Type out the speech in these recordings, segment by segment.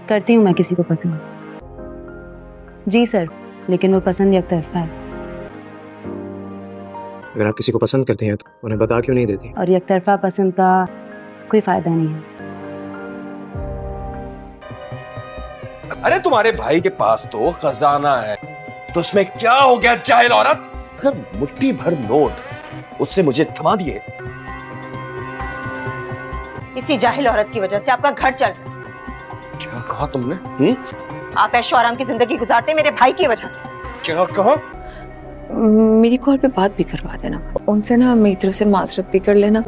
करती हूँ मैं किसी को पसंद। जी सर, लेकिन वो पसंद एकतरफा है। अगर आप किसी को पसंद करते हैं तो उन्हें बता क्यों नहीं देती? और एकतरफा पसंद का कोई फायदा नहीं है। अरे तुम्हारे भाई के पास तो खजाना है, तो उसमें क्या हो गया जाहिल औरत? अगर मुट्ठी भर नोट उसने मुझे थमा दिए। इसी जाहिल औरत की वजह से आपका घर चल रहा है। क्या कहा तुमने? आप ऐशो आराम की जिंदगी गुजारते मेरे भाई की वजह से। क्या कहा? मेरी कॉल पे बात भी करवा देना उनसे ना, मेरी तरफ से माजरत भी कर लेना।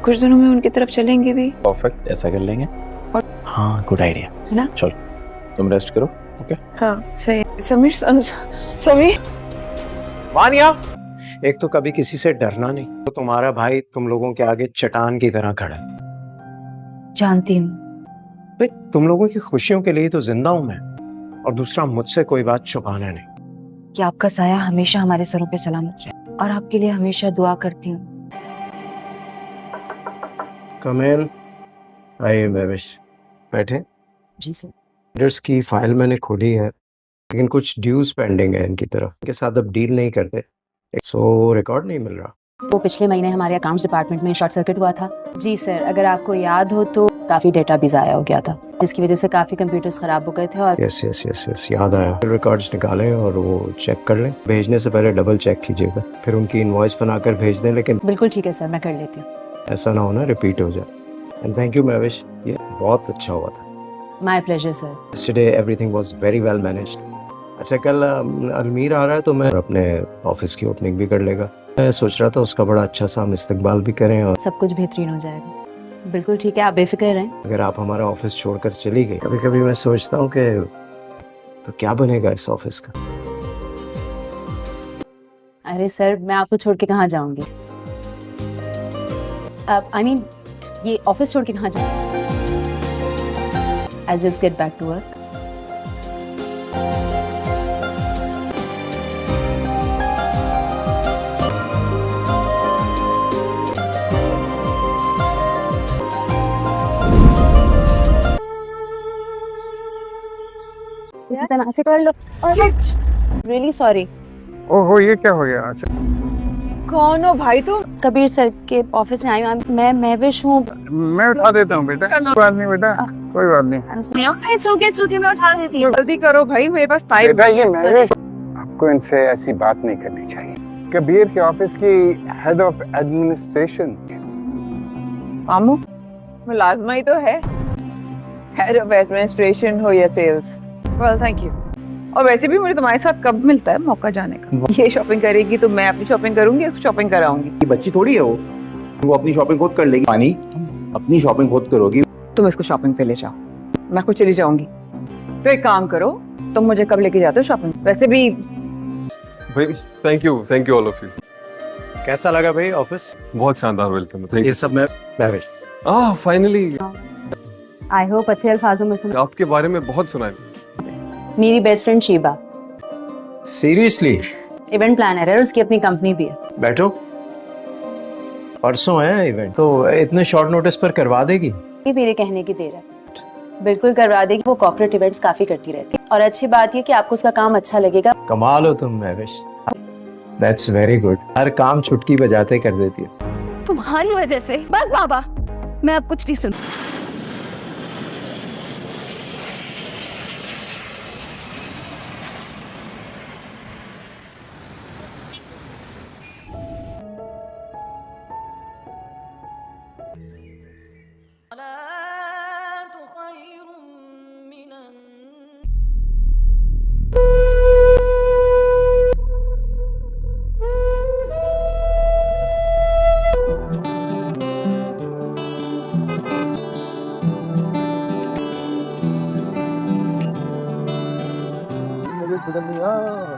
कुछ दिनों में उनकी तरफ चलेंगे भी। परफेक्ट, ऐसा कर लेंगे। और हाँ, गुड आइडिया है ना? चलो तुम रेस्ट करो। ओके हाँ सही। समीर वानिया, एक तो कभी किसी से डरना नहीं, तो तुम्हारा भाई तुम लोगों के आगे चट्टान की तरह खड़ा है। जानती हूँ। भाई तुम लोगों की खुशियों के लिए तो जिंदा हूं मैं, और दूसरा मुझसे कोई बात छुपाना नहीं। कि आपका साया हमेशा हमारे सरों पे सलामत रहे, और आपके लिए हमेशा दुआ करती हूँ। कमेल, आइए महविश, बैठे। जी सर। लीडर्स की फाइल मैंने खोली है, लेकिन कुछ ड्यूज पेंडिंग है इनकी तरफ। इनके साथ अब डील नहीं करते, सो रिकॉर्ड नहीं मिल रहा। वो पिछले महीने हमारे अकाउंट्स डिपार्टमेंट में शॉर्ट सर्किट हुआ था। जी सर, अगर आपको याद हो तो काफी डेटा भी जाया हो गया था, जिसकी वजह से काफी कंप्यूटर्स खराब हो गए थे। और यस यस यस यस, याद आया। रिकॉर्ड्स निकालें और वो चेक कर लें। भेजने से पहले डबल चेक कीजिएगा, फिर उनकी इनवॉइस बनाकर भेज दें। लेकिन बिल्कुल ठीक है सर, मैं कर लेती हूँ। ऐसा ना हो ना रिपीट हो जाए। एंड थैंक यू महविश, ये बहुत अच्छा हुआ था। My pleasure sir. Yesterday everything was very well managed. अच्छा, कल अलमीर आ रहा है तो मैं अपने ऑफिस की ओपनिंग भी कर लेगा। मैं सोच रहा था उसका बड़ा अच्छा सा हम इस्तकबाल भी करें। और सब कुछ बेहतरीन हो जाएगा। बिल्कुल ठीक है, आप बेफिक्र रहें। अगर आप हमारा ऑफिस छोड़कर चली गई, कभी कभी मैं सोचता हूँ कि तो क्या बनेगा इस ऑफिस का। अरे सर, मैं आपको छोड़ के कहाँ जाऊंगी? आई मीन ये ऑफिस छोड़ के कहाँ जाऊंगी? I'll just get back to work. इसी तरह से कर लो। Really sorry. ओहो, ये क्या हो गया? अच्छा, कौन हो भाई तुम? कबीर सर के ऑफिस में आई हूँ। मैं महविश हूँ। मैं उठा देता हूँ बेटा, कोई बात नहीं बेटा, कोई बात नहीं। It's okay, मैं उठा देती हूँ। जल्दी करो भाई, मेरे पास टाइम। बेटा ये महविश, आपको इनसे ऐसी बात नहीं करनी चाहिए। कबीर के ऑफिस की हेड ऑफ एडमिनिस्ट्रेशन। मामू, मुलाजमा ही तो है। हेड ऑफ एडमिनिस्ट्रेशन हो या सेल्स। Well thank you. और वैसे भी मुझे तुम्हारे साथ कब मिलता है मौका जाने का? ये शॉपिंग करेगी तो मैं अपनी शॉपिंग करूंगी, शॉपिंग कराऊंगी। ये बच्ची थोड़ी है वो अपनी शॉपिंग खुद कर लेगी। पानी, तुम अपनी शॉपिंग खुद करोगी। तुम इसको शॉपिंग पे ले जाओ, मैं खुद चली जाऊंगी। तो एक काम करो, तुम मुझे कब लेके जाते हो शॉपिंग? वैसे भी भाई thank you all of you. कैसा लगा भाई ऑफिस? बहुत शानदार, वेलकम। ये सब मैं महविश। फाइनली आई होप अच्छे अल्फाजों में सुना। आपके बारे में बहुत सुना है। मेरी best friend Sheeba seriously? Event planner है और उसकी अपनी कंपनी भी है। बैठो। परसों है इवेंट, तो इतने शॉर्ट नोटिस पर करवा देगी? ये मेरे कहने की देर है। बिल्कुल करवा देगी। वो कॉर्पोरेट इवेंट्स काफी करती रहती है, और अच्छी बात ये कि आपको उसका काम अच्छा लगेगा। कमाल हो तुम महविश, दैट्स वेरी गुड। हर काम चुटकी बजाते कर देती है। तुम्हारी वजह से। बस बाबा, मैं अब कुछ नहीं सुन।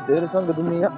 तेरे संग दुनिया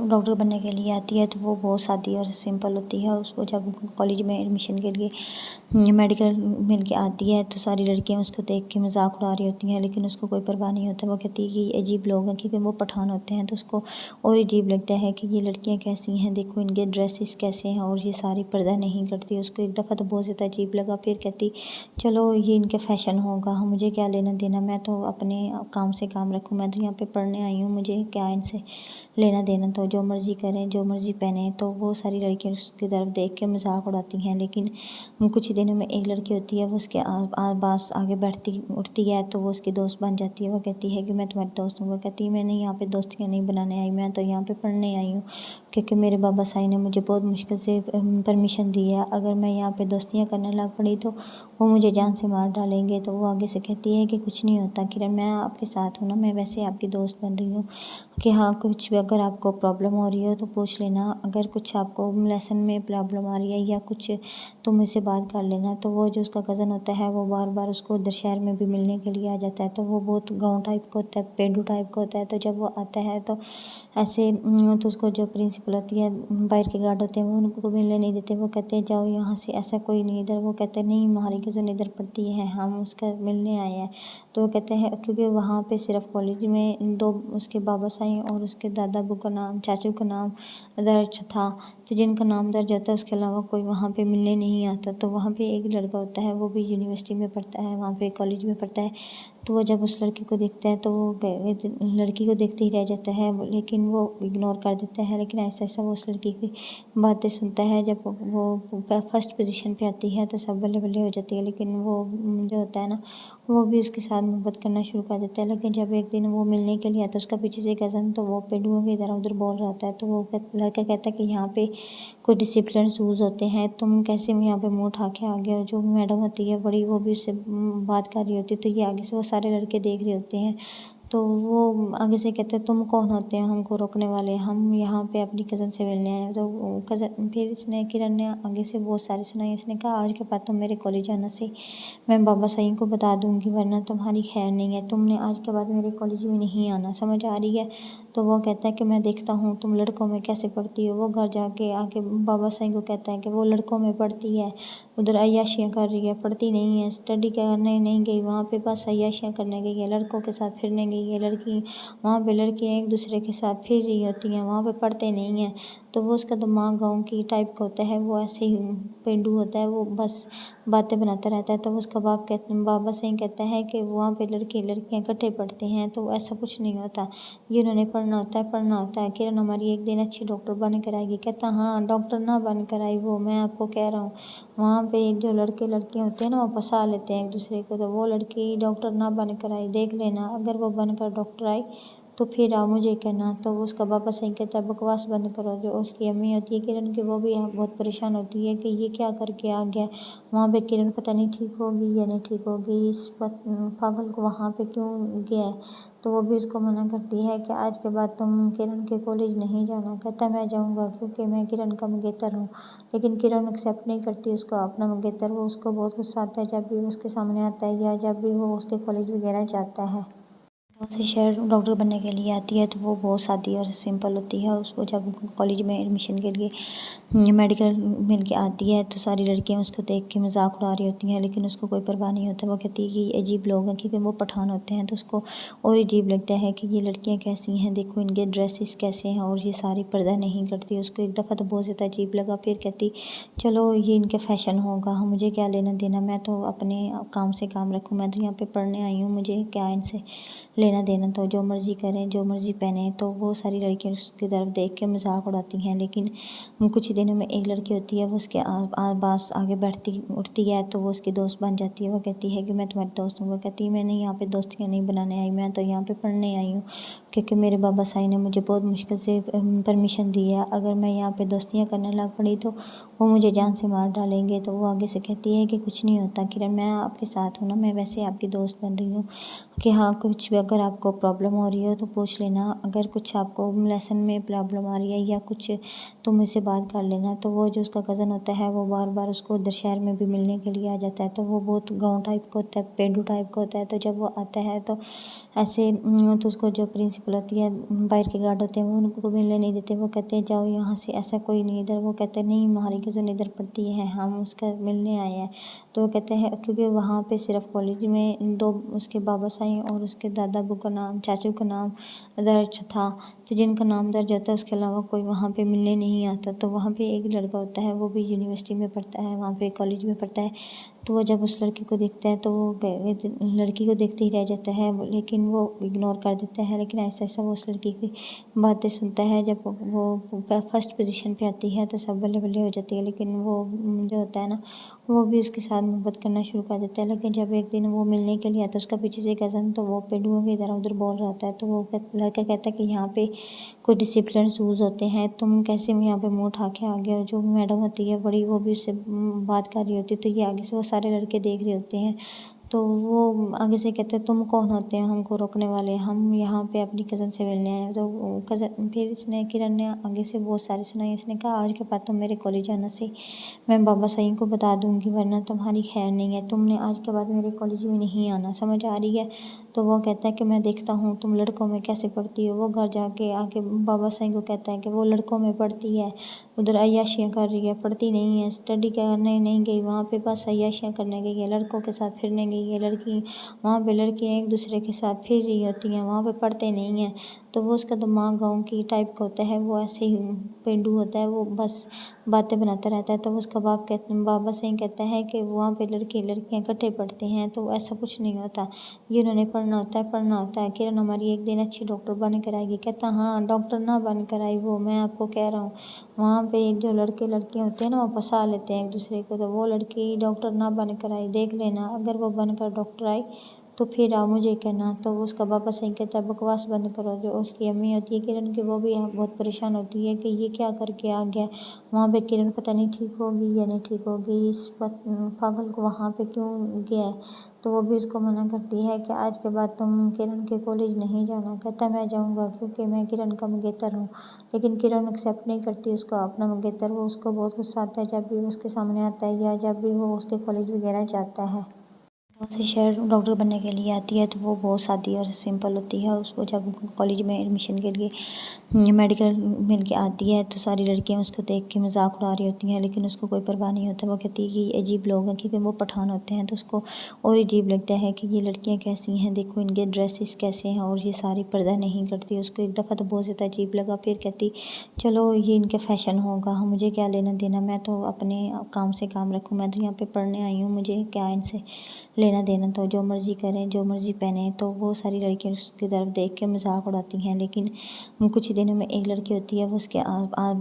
डॉक्टर बनने के लिए आती है तो वो बहुत सादी और सिंपल होती है। उसको जब कॉलेज में एडमिशन के लिए मेडिकल मिल के आती है तो सारी लड़कियां उसको देख के मजाक उड़ा रही होती हैं, लेकिन उसको कोई परवाह नहीं होता। वो कहती है कि ये अजीब लोग हैं, क्योंकि वो पठान होते हैं तो उसको और अजीब लगता है कि ये लड़कियाँ कैसी हैं, देखो इनके ड्रेसेस कैसे हैं और ये सारी पर्दा नहीं करती। उसको एक दफ़ा तो बहुत ज़्यादा अजीब लगा, फिर कहती चलो ये इनके फ़ैशन होगा, मुझे क्या लेना देना, मैं तो अपने काम से काम रखूँ, मैं तो यहाँ पे पढ़ने आई हूँ, मुझे क्या इनसे लेना देना, तो जो मर्ज़ी करें जो मर्ज़ी पहने। तो वो सारी लड़कियाँ उसकी तरफ देख के मजाक उड़ाती हैं। लेकिन कुछ ही दिनों में एक लड़की होती है, वो उसके पास आगे बैठती उठती है तो वो उसकी दोस्त बन जाती है। वो कहती है कि मैं तुम्हारी दोस्त हूँ। वो कहती है मैंने यहाँ पे दोस्तियाँ नहीं बनाने आई, मैं तो यहाँ पे पढ़ने आई हूँ, क्योंकि मेरे बाबा साईं ने मुझे बहुत मुश्किल से परमिशन दी है। अगर मैं यहाँ पे दोस्तियाँ करने लग पड़ी तो वो मुझे जान से मार डालेंगे। तो वो आगे से कहती है कि कुछ नहीं होता किरण, मैं आपके साथ हूँ ना, मैं वैसे आपकी दोस्त बन रही हूँ कि हाँ कुछ भी अगर आपको प्रॉब्लम हो रही हो तो पूछ लेना, अगर कुछ आपको लेसन में प्रॉब्लम आ रही है या कुछ तो मुझसे बात कर लेना। तो वो जो उसका कज़न होता है वो बार बार उसको उधर शहर में भी मिलने के लिए आ जाता है। तो वो बहुत गाँव टाइप का होता है, पेंडू टाइप का होता है। तो जब वो आता है तो ऐसे तो उसको जो प्रिंसिपल होती है, बाहर के गार्ड होते हैं, वो उनको मिलने नहीं देते। वो कहते हैं जाओ यहाँ से, ऐसा कोई नहीं इधर। वो कहते हैं नहीं हमारी कज़न इधर पढ़ती है, हम उसका मिलने आए हैं। तो वो कहते हैं क्योंकि वहाँ पे सिर्फ कॉलेज में दो उसके बाबा साईं और उसके दादा अबू का नाम, चाचू का नाम दर्ज था, तो जिनका नाम दर्ज होता है उसके अलावा कोई वहाँ पे मिलने नहीं आता। तो वहाँ पे एक लड़का होता है, वो भी यूनिवर्सिटी में पढ़ता है, वहाँ पे कॉलेज में पढ़ता है। तो वो जब उस लड़की को देखता है तो वो लड़की को देखते ही रह जाता है, लेकिन वो इग्नोर कर देता है। लेकिन ऐसा ऐसा वो उस लड़की की बातें सुनता है। जब वो फर्स्ट पोजीशन पे आती है तो सब बल्ले बल्ले हो जाती है, लेकिन वो जो होता है ना वो भी उसके साथ मोहब्बत करना शुरू कर देता है। लेकिन जब एक दिन वो मिलने के लिए आता है उसका पीछे से कज़न, तो वो पेडुओं की तरह उधर बोल रहा होता है। तो वो लड़का कहता है कि यहाँ पे कोई डिसिप्लिन रूल्स होते हैं, तुम कैसे यहाँ पे मुँह उठा के आ गए हो। जो मैडम होती है बड़ी, वो भी उससे बात कर रही होती है। तो ये आगे से वो सारे लड़के देख रहे होते हैं। तो वो आगे से कहते हैं तुम कौन होते हैं हमको रोकने वाले, हम यहाँ पे अपनी कज़न से मिलने आए हैं। तो कज़न फिर इसने किरण ने आगे से बहुत सारी सुनाई। इसने कहा आज के बाद तुम मेरे कॉलेज आना से मैं बाबा साईं को बता दूंगी, वरना तुम्हारी खैर नहीं है। तुमने आज के बाद मेरे कॉलेज में नहीं आना, समझ आ रही है। तो वो कहता है कि मैं देखता हूँ तुम लड़कों में कैसे पढ़ती हो। वो घर जाके आके बाबा साईं को कहता है कि वो लड़कों में पढ़ती है, उधर अय्याशियाँ कर रही है, पढ़ती नहीं है, स्टडी करने नहीं गई, वहाँ पे बस अय्याशियाँ करने गई है, लड़कों के साथ फिरने गई है। लड़की वहाँ पे लड़कियाँ एक दूसरे के साथ फिर रही होती हैं, वहाँ पे पढ़ते नहीं हैं। तो वो उसका दिमाग गाँव की टाइप का होता है, वो ऐसे ही पेंडू होता है, वो बस बातें बनाता रहता है। तो उसका बाबा साईं कहता है कि वहाँ पे लड़के लड़कियाँ इकट्ठे पढ़ते हैं। तो ऐसा कुछ नहीं होता, ये उन्होंने पढ़ना होता है। किरण हमारी एक दिन अच्छी डॉक्टर बन कर आएगी। कहता हाँ डॉक्टर ना बन कर आई वो, मैं आपको कह रहा हूँ वहाँ पे जो लड़के लड़कियाँ होते हैं ना वो फंसा लेते हैं एक दूसरे को। तो वो लड़की डॉक्टर ना बन कर आई, देख लेना अगर वो बनकर डॉक्टर आई तो फिर आओ मुझे कहना। तो उसका बाबा सही कहता है बकवास बंद करो। जो उसकी अम्मी होती है किरण की, वो भी बहुत परेशान होती है कि ये क्या करके आ गया वहाँ पे, किरण पता नहीं ठीक होगी या नहीं ठीक होगी, इस पागल को वहाँ पे क्यों गया है। तो वो भी उसको मना करती है कि आज के बाद तुम किरण के कॉलेज नहीं जाना। कहता मैं जाऊँगा क्योंकि मैं किरण का मंगेतर हूँ। लेकिन किरण एक्सेप्ट नहीं करती उसको अपना मंगेतर। वो उसको बहुत गुस्सा आता है जब भी वो उसके सामने आता है या जब भी वो उसके कॉलेज वगैरह जाता है। से शहर डॉक्टर बनने के लिए आती है तो वो बहुत सादी और सिंपल होती है। उसको जब कॉलेज में एडमिशन के लिए मेडिकल मिल के आती है तो सारी लड़कियां उसको देख के मजाक उड़ा रही होती हैं, लेकिन उसको कोई परवाह नहीं होता। वो कहती है कि ये अजीब लोग हैं, क्योंकि वो पठान होते हैं। तो उसको और अजीब लगता है कि ये लड़कियाँ कैसी हैं, देखो इनके ड्रेसेस कैसे हैं और ये सारी पर्दा नहीं करती। उसको एक दफ़ा तो बहुत ज़्यादा अजीब लगा, फिर कहती चलो ये इनके फ़ैशन होगा, मुझे क्या लेना देना, मैं तो अपने काम से काम रखूँ, मैं तो यहाँ पे पढ़ने आई हूँ, मुझे क्या इनसे लेना देना, तो जो मर्ज़ी करें जो मर्ज़ी पहने। तो वो सारी लड़कियाँ उसकी तरफ देख के मजाक उड़ाती हैं। लेकिन कुछ ही दिनों में एक लड़की होती है, वो उसके पास आगे बैठती उठती है तो वो उसकी दोस्त बन जाती है। वो कहती है कि मैं तुम्हारी दोस्त हूँ। वो कहती है मैंने यहाँ पे दोस्तियाँ नहीं बनाने आई, मैं तो यहाँ पे पढ़ने आई हूँ, क्योंकि मेरे बाबा साईं ने मुझे बहुत मुश्किल से परमिशन दी है। अगर मैं यहाँ पे दोस्तियाँ करने लग पड़ी तो वो मुझे जान से मार डालेंगे। तो वो आगे से कहती है कि कुछ नहीं होता किरण, मैं आपके साथ हूँ ना, मैं वैसे आपकी दोस्त बन रही हूँ कि हाँ कुछ भी अगर अगर आपको प्रॉब्लम हो रही हो तो पूछ लेना, अगर कुछ आपको लेसन में प्रॉब्लम आ रही है या कुछ तो मुझसे बात कर लेना। तो वो जो उसका कज़न होता है वो बार बार उसको उधर शहर में भी मिलने के लिए आ जाता है। तो वो बहुत गाँव टाइप का होता है, पेंडू टाइप का होता है। तो जब वो आता है तो ऐसे तो उसको जो प्रिंसिपल होती है, बाहर के गार्ड होते हैं, वो उनको मिलने नहीं देते। वो कहते हैं जाओ यहाँ से, ऐसा कोई नहीं इधर। वो कहते हैं नहीं, हमारी कज़न इधर पढ़ती है, हम उसका मिलने आए हैं। तो वो कहते हैं क्योंकि वहाँ पे सिर्फ कॉलेज में दो उसके बाबा साईं और उसके दादा अबू का नाम, चाचू का नाम दर्ज था। तो जिनका नाम दर्ज होता है उसके अलावा कोई वहाँ पे मिलने नहीं आता। तो वहाँ पे एक लड़का होता है, वो भी यूनिवर्सिटी में पढ़ता है, वहाँ पे कॉलेज में पढ़ता है। तो वो जब उस लड़के को देखता है तो वो लड़की को देखते ही रह जाता है, लेकिन वो इग्नोर कर देता है। लेकिन ऐसा ऐसा वो उस लड़की की बातें सुनता है। जब वो फर्स्ट पोजीशन पे आती है तो सब बल्ले बल्ले हो जाती है। लेकिन वो जो होता है ना, वो भी उसके साथ मोहब्बत करना शुरू कर देता है। लेकिन जब एक दिन वो मिलने के लिए आता है उसका पीछे से कज़न, तो वो पेंडुओं की तरह उधर बोल रहा होता है। तो वो लड़का कहता है कि यहाँ पे कुछ डिसिप्लिन रूल्स होते हैं, तुम कैसे यहाँ पे मुँह उठा के आ गए हो। जो मैडम होती है बड़ी, वो भी उससे बात कर रही होती है। तो ये आगे से वो सारे लड़के देख रहे होते हैं। तो वो आगे से कहते हैं तुम कौन होते हैं हमको रोकने वाले, हम यहाँ पे अपनी कज़न से मिलने आए हैं। तो कज़न फिर इसने किरण ने आगे से बहुत सारी सुनाई। इसने कहा आज के बाद तुम मेरे कॉलेज आना से मैं बाबा साईं को बता दूंगी, वरना तुम्हारी खैर नहीं है। तुमने आज के बाद मेरे कॉलेज में नहीं आना, समझ आ रही है। तो वो कहता है कि मैं देखता हूँ तुम लड़कों में कैसे पढ़ती हो। वो घर जाके आके बाबा साईं को कहता है कि वो लड़कों में पढ़ती है, उधर अय्याशियाँ कर रही है, पढ़ती नहीं है, स्टडी करने नहीं गई, वहाँ पे बस अय्याशियाँ करने गई है, लड़कों के साथ फिरने गई है। लड़की वहाँ पे लड़कियाँ एक दूसरे के साथ फिर रही होती हैं, वहाँ पे पढ़ते नहीं हैं। तो वो उसका दिमाग गाँव की टाइप का होता है, वो ऐसे ही पेंडू होता है, वो बस बातें बनाता रहता है। तो उसका बाबा साईं कहता है कि वहाँ पे लड़के लड़कियाँ इकट्ठे पढ़ते हैं। तो ऐसा कुछ नहीं होता, ये उन्होंने पढ़ना होता है। किरण हमारी एक दिन अच्छी डॉक्टर बन कर आएगी। कहता हाँ, डॉक्टर ना बन कर आई वो, मैं आपको कह रहा हूँ वहाँ पे जो लड़के लड़कियाँ होते हैं ना, वो फंसा लेते हैं एक दूसरे को। तो वो लड़की डॉक्टर ना बन कर आई, देख लेना, अगर वो बनकर डॉक्टर आई तो फिर आप मुझे कहना। तो उसका बाबा सही कहता है बकवास बंद करो। जो उसकी अम्मी होती है किरण की, वो भी बहुत परेशान होती है कि ये क्या करके आ गया वहाँ पे। किरण पता नहीं ठीक होगी या नहीं ठीक होगी, इस पागल को वहाँ पे क्यों गया है। तो वो भी उसको मना करती है कि आज के बाद तुम किरण के कॉलेज नहीं जाना। कहता मैं जाऊँगा क्योंकि मैं किरण का मंगेतर हूँ। लेकिन किरण एक्सेप्ट नहीं करती उसका अपना मंगेतर। वो उसको बहुत गुस्सा आता है जब भी वो उसके सामने आता है या जब भी वो उसके कॉलेज वगैरह जाता है। गाँव से शहर डॉक्टर बनने के लिए आती है तो वो बहुत सादी और सिंपल होती है। उसको जब कॉलेज में एडमिशन के लिए मेडिकल मिल के आती है तो सारी लड़कियां उसको देख के मजाक उड़ा रही होती हैं, लेकिन उसको कोई परवाह नहीं होता। वो कहती है कि ये अजीब लोग हैं, क्योंकि वो पठान होते हैं। तो उसको और अजीब लगता है कि ये लड़कियाँ कैसी हैं, देखो इनके ड्रेसेस कैसे हैं और ये सारी पर्दा नहीं करती। उसको एक दफ़ा तो बहुत ज़्यादा अजीब लगा। फिर कहती चलो ये इनके फ़ैशन होगा, मुझे क्या लेना देना, मैं तो अपने काम से काम रखूँ, मैं तो यहाँ पे पढ़ने आई हूँ, मुझे क्या इनसे लेना देना। तो जो मर्ज़ी करें, जो मर्ज़ी पहने। तो वो सारी लड़कियाँ उसकी तरफ देख के मजाक उड़ाती हैं। लेकिन कुछ ही दिनों में एक लड़की होती है, वो उसके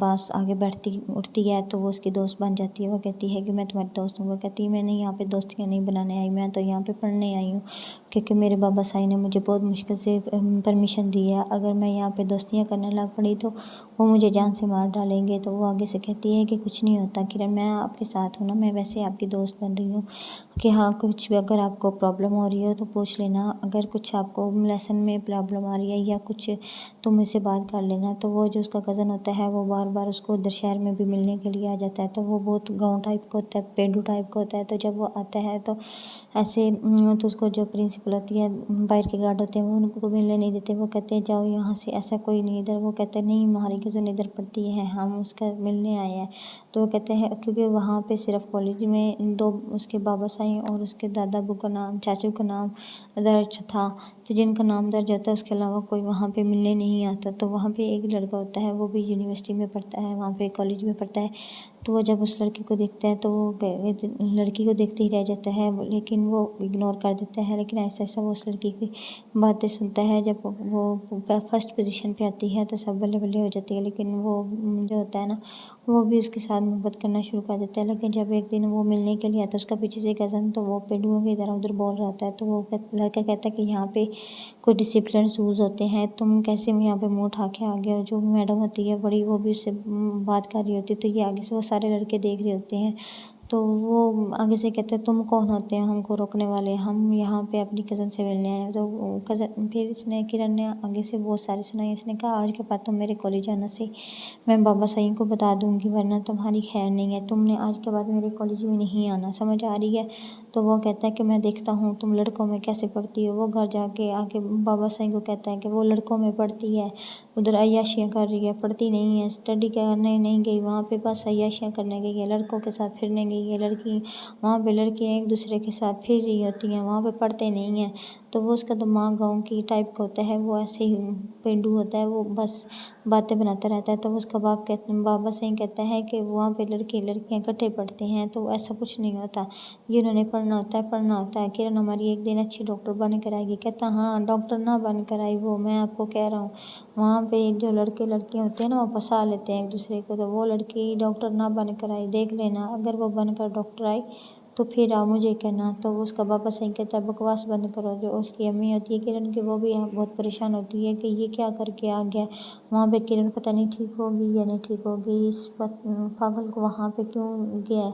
पास आगे बैठती उठती है तो वो उसकी दोस्त बन जाती है। वो कहती है कि मैं तुम्हारी दोस्त हूँ। वो कहती है मैंने यहाँ पे दोस्तियाँ नहीं बनाने आई, मैं तो यहाँ पे पढ़ने आई हूँ, क्योंकि मेरे बाबा साईं ने मुझे बहुत मुश्किल से परमिशन दी है। अगर मैं यहाँ पे दोस्तियाँ करने लग पड़ी तो वो मुझे जान से मार डालेंगे। तो वो आगे से कहती है कि कुछ नहीं होता किरण, मैं आपके साथ हूँ ना, मैं वैसे आपकी दोस्त बन रही हूँ कि हाँ कुछ भी अगर आपको प्रॉब्लम हो रही हो तो पूछ लेना, अगर कुछ आपको लेसन में प्रॉब्लम आ रही है या कुछ तो मुझसे बात कर लेना। तो वो जो उसका कज़न होता है वो बार बार उसको उधर शहर में भी मिलने के लिए आ जाता है। तो वो बहुत गाँव टाइप का होता है, पेंडू टाइप का होता है। तो जब वो आता है तो ऐसे तो उसको जो प्रिंसिपल होती है, बाहर के गार्ड होते हैं, वो उनको मिलने नहीं देते। वो कहते हैं जाओ यहाँ से, ऐसा कोई नहीं इधर। वो कहते हैं नहीं, हमारी कज़न इधर पढ़ती है, हम उसका मिलने आए हैं। तो वो कहते हैं क्योंकि वहाँ पे सिर्फ कॉलेज में दो उसके बाबा साईं और उसके दादा अबू का नाम, चाचू का नाम दर्ज था। तो जिनका नाम दर्ज होता है उसके अलावा कोई वहाँ पे मिलने नहीं आता। तो वहाँ पे एक लड़का होता है, वो भी यूनिवर्सिटी में पढ़ता है, वहाँ पे कॉलेज में पढ़ता है। तो वो जब उस लड़के को देखता है तो वो लड़की को देखते ही रह जाता है, लेकिन वो इग्नोर कर देता है। लेकिन ऐसा ऐसा वो उस लड़की की बातें सुनता है। जब वो फर्स्ट पोजीशन पे आती है तो सब बल्ले बल्ले हो जाती है। लेकिन वो जो होता है ना, वो भी उसके साथ मोहब्बत करना शुरू कर देता है। लेकिन जब एक दिन वो मिलने के लिए आता है उसका पीछे से कज़न, तो वो पेंडुओं की तरह उधर बोल रहा होता है। तो वो लड़का कहता है कि यहाँ पे कुछ डिसिप्लिन रूल्स होते हैं, तुम कैसे यहाँ पे मुँह उठा के आ गए हो। जो मैडम होती है बड़ी, वो भी उससे बात कर रही होती है। तो ये आगे से वो सारे लड़के देख रहे होते हैं। तो वो आगे से कहते तुम कौन होते हो हमको रोकने वाले, हम यहाँ पे अपनी कज़न से मिलने आए हैं। तो कज़न फिर इसने किरण ने आगे से बहुत सारी सुनाई। इसने कहा आज के बाद तुम मेरे कॉलेज आना से मैं बाबा सईद को बता दूंगी, वरना तुम्हारी खैर नहीं है। तुमने आज के बाद मेरे कॉलेज में नहीं आना, समझ आ रही है। तो वो कहता है कि मैं देखता हूँ तुम लड़कों में कैसे पढ़ती हो। वो घर जाके आके बाबा सईद को कहता है कि वो लड़कों में पढ़ती है, उधर अय्याशियाँ कर रही है, पढ़ती नहीं है, स्टडी करने नहीं गई, वहाँ पे बस अय्याशियाँ करने गई है, लड़कों के साथ फिरने गई है। लड़की वहाँ पे लड़कियाँ एक दूसरे के साथ फिर रही होती हैं, वहाँ पे पढ़ते नहीं हैं। तो वो उसका दिमाग गाँव की टाइप का होता है, वो ऐसे ही पेंडू होता है, वो बस बातें बनाता रहता है। तो उसका बाबा सही कहता है कि वहाँ पे लड़के लड़कियाँ इकट्ठे पढ़ते हैं, तो ऐसा कुछ नहीं होता, ये उन्होंने पढ़ना होता है। किरण हमारी एक दिन अच्छी डॉक्टर बन कर आएगी। कहता हाँ डॉक्टर ना बन कर आई वो, मैं आपको कह रहा हूँ वहाँ पे जो लड़के लड़कियाँ होते हैं ना, वो फंसा लेते हैं एक दूसरे को। तो वो लड़की डॉक्टर ना बन कर आई, देख लेना अगर वो बनकर डॉक्टर आई तो फिर आप मुझे कहना। तो उसका बाबा सही कहता है बकवास बंद करो। जो उसकी अम्मी होती है किरण की, वो भी बहुत परेशान होती है कि ये क्या करके आ गया वहाँ पे। किरण पता नहीं ठीक होगी या नहीं ठीक होगी, इस पागल को वहाँ पे क्यों गया है।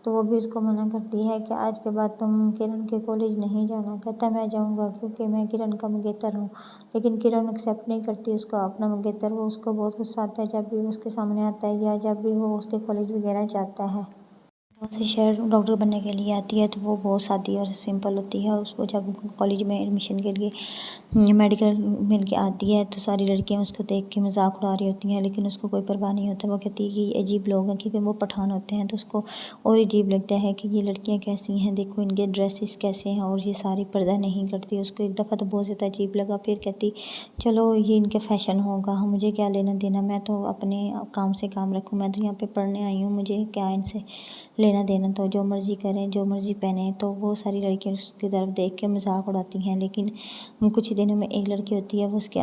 तो वो भी उसको मना करती है कि आज के बाद तुम किरण के कॉलेज नहीं जाना। कहता मैं जाऊँगा क्योंकि मैं किरण का मंगेतर हूँ। लेकिन किरण एक्सेप्ट नहीं करती उसका अपना मंगेतर। वो उसको बहुत गुस्सा आता है जब भी वो उसके सामने आता है या जब भी वो उसके कॉलेज वगैरह जाता है। गाँव से शहर डॉक्टर बनने के लिए आती है तो वो बहुत सादी और सिंपल होती है। उसको जब कॉलेज में एडमिशन के लिए मेडिकल मिल के आती है तो सारी लड़कियां उसको देख के मजाक उड़ा रही होती हैं, लेकिन उसको कोई परवाह नहीं होता। वो कहती है कि ये अजीब लोग हैं, क्योंकि वो पठान होते हैं तो उसको और अजीब लगता है कि ये लड़कियाँ कैसी हैं, देखो इनके ड्रेसेस कैसे हैं और ये सारी पर्दा नहीं करती। उसको एक दफ़ा तो बहुत ज़्यादा अजीब लगा, फिर कहती चलो ये इनके फ़ैशन होगा, मुझे क्या लेना देना, मैं तो अपने काम से काम रखूँ, मैं तो यहाँ पे पढ़ने आई हूँ, मुझे क्या इनसे लेना देना। तो जो मर्ज़ी करें जो मर्ज़ी पहने। तो वो सारी लड़कियाँ उसकी तरफ देख के मजाक उड़ाती हैं। लेकिन कुछ ही दिनों में एक लड़की होती है, वो उसके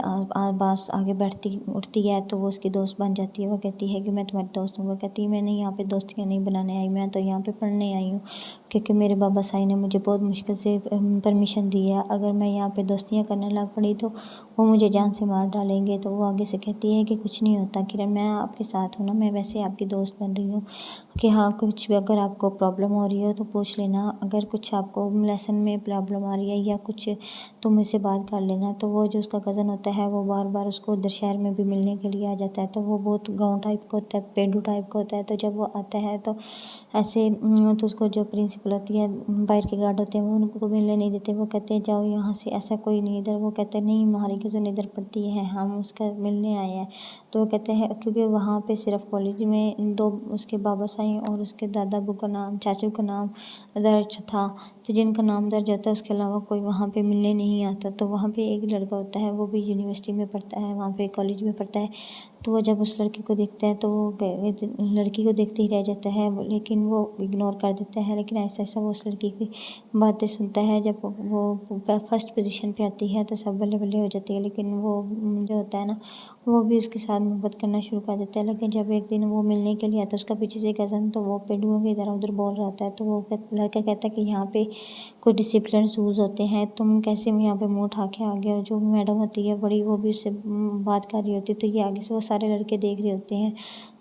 पास आगे बैठती उठती है तो वो उसकी दोस्त बन जाती है। वो कहती है कि मैं तुम्हारी दोस्त हूँ। वो कहती है मैंने यहाँ पे दोस्तियाँ नहीं बनाने आई, मैं तो यहाँ पे पढ़ने आई हूँ, क्योंकि मेरे बाबा साईं ने मुझे बहुत मुश्किल से परमिशन दी है। अगर मैं यहाँ पे दोस्तियाँ करने लग पड़ी तो वो मुझे जान से मार डालेंगे। तो वो आगे से कहती है कि कुछ नहीं होता किरण, मैं आपके साथ हूँ ना, मैं वैसे आपकी दोस्त बन रही हूँ कि हाँ कुछ भी अगर आपको प्रॉब्लम हो रही हो तो पूछ लेना, अगर कुछ आपको लेसन में प्रॉब्लम आ रही है या कुछ तो मुझसे बात कर लेना। तो वो जो उसका कज़न होता है वो बार बार उसको उधर शहर में भी मिलने के लिए आ जाता है। तो वो बहुत गाँव टाइप का होता है, पेंडू टाइप का होता है। तो जब वो आता है तो ऐसे तो उसको जो प्रिंसिपल होती है, बाहर के गार्ड होते हैं, वो उनको मिलने नहीं देते। वो कहते हैं जाओ यहाँ से, ऐसा कोई नहीं इधर। वो कहते हैं नहीं हमारी कज़न इधर पढ़ती है, हम उसका मिलने आए हैं। तो वो कहते हैं क्योंकि वहाँ पे सिर्फ कॉलेज में दो उसके बाबा साईं और उसके दादा अबू का नाम, चाचू का नाम दर्ज था। तो जिनका नाम दर्ज होता है उसके अलावा कोई वहाँ पे मिलने नहीं आता। तो वहाँ पे एक लड़का होता है, वो भी यूनिवर्सिटी में पढ़ता है, वहाँ पे कॉलेज में पढ़ता है। तो वो जब उस लड़के को देखता है तो वो लड़की को देखते ही रह जाता है, लेकिन वो इग्नोर कर देता है। लेकिन ऐसा ऐसा वो उस लड़की की बातें सुनता है। जब वो फर्स्ट पोजीशन पे आती है तो सब बल्ले बल्ले हो जाती है, लेकिन वो जो होता है ना वो भी उसके साथ मोहब्बत करना शुरू कर देता है। लेकिन जब एक दिन वो मिलने के लिए आता है उसका पीछे से कज़न, तो वो पेंडुओं की तरह उधर बोल रहा होता है। तो वो लड़का कहता है कि यहाँ पे कुछ डिसिप्लिन रूल्स होते हैं, तुम कैसे यहाँ पे मुँह उठा के आ गए हो। जो मैडम होती है बड़ी, वो भी उससे बात कर रही होती है। तो ये आगे से वो सारे लड़के देख रहे होते हैं।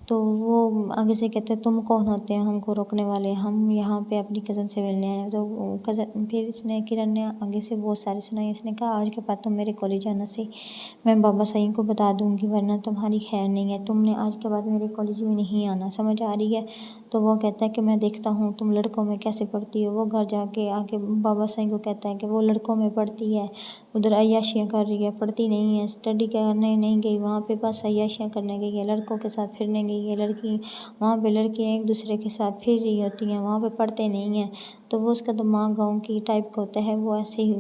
तो वो आगे से कहते हैं तुम कौन होते हो हमको रोकने वाले, हम यहाँ पे अपनी कज़न से मिलने आए हैं। तो कज़न फिर इसने किरण ने आगे से बहुत सारी सुनाई। इसने कहा आज के बाद तुम मेरे कॉलेज आना से मैं बाबा सईद को बता दूंगी, वरना तुम्हारी खैर नहीं है। तुमने आज के बाद मेरे कॉलेज में नहीं आना, समझ आ रही है। तो वो कहता है कि मैं देखता हूँ तुम लड़कों में कैसे पढ़ती हो। वो घर जाके आके बाबा सईद को कहता है कि वो लड़कों में पढ़ती है, उधर अय्याशियाँ कर रही है, पढ़ती नहीं है, स्टडी करने नहीं गई, वहाँ पे बस अय्याशियाँ करने गई है, लड़कों के साथ फिरने गई है। लड़की वहाँ पे लड़कियाँ एक दूसरे के साथ फिर रही होती हैं, वहाँ पे पढ़ते नहीं हैं। तो वो उसका दिमाग गाँव की टाइप का होता है, वो ऐसे ही